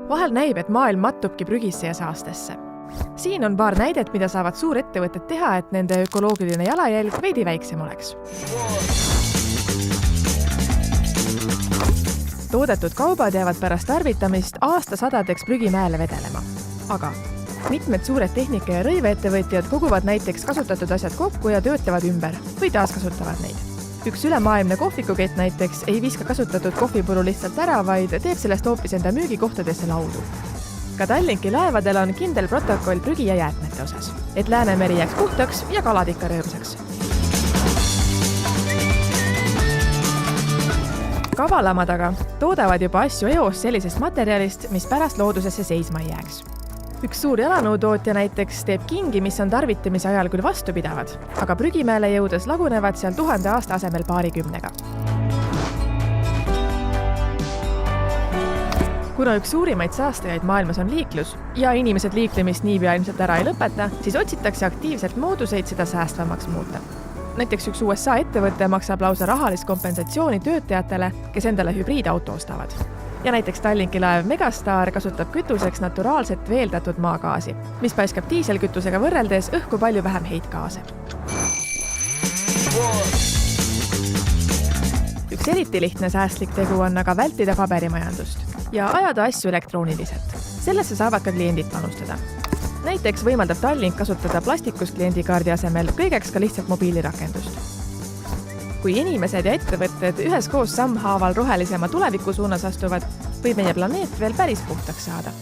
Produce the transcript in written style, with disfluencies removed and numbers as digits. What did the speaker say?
Vahel näib, et maailm mattubki prügisse ja saastesse. Siin on paar näidet, mida saavad suurettevõtted teha, et nende ökoloogiline jalajälg veidi väiksem oleks. Toodetud kaubad jäävad pärast tarvitamist aastasadadeks prügimäele vedelema. Aga mitmed suured tehnika- ja rõiveettevõtjad koguvad näiteks kasutatud asjad kokku ja töötlevad ümber või taaskasutavad neid. Üks ülemaailmne kohvikukett näiteks ei viska kasutatud kohvipuru lihtsalt ära, vaid teeb sellest hoopis enda müügikohtadesse laudu. Ka Tallinki laevadel on kindel protokoll prügi ja jäätmete osas, et Läänemeri jääks puhtaks ja kalad ikka rõõmsaks. Kavalamad aga toodavad juba asju eos sellisest materjalist, mis pärast loodusesse seisma ei jääks. Üks suur jalanõutootja näiteks teeb kingi, mis on tarvitamise ajal küll vastupidavad, aga prügimäele jõudes lagunevad seal 1000 aasta asemel paarikümnega. Kuna üks suurimaid saastajaid maailmas on liiklus ja inimesed liiklemist niipea ilmselt ära ei lõpeta, siis otsitakse aktiivselt mooduseid seda säästvamaks muuta. Näiteks üks USA ettevõte maksab lausa rahalist kompensatsiooni töötajatele, kes endale hübriidauto ostavad. Ja näiteks Tallinki laev Megastar kasutab kütuseks naturaalset veeldatud maagaasi, mis paiskab diiselkütusega võrreldes õhku palju vähem heitgaase. Üks eriti lihtne säästlik tegu on aga vältida paberimajandust ja ajada asju elektrooniliselt. Sellesse saavad ka kliendid panustada. Näiteks võimaldab Tallink kasutada plastikust kliendikaardi asemel kõigeks ka lihtsalt mobiilirakendust. Kui inimesed ja ettevõtted üheskoos sammhaaval rohelisema tuleviku suunas astuvad, võib meie planeet veel päris puhtaks saada.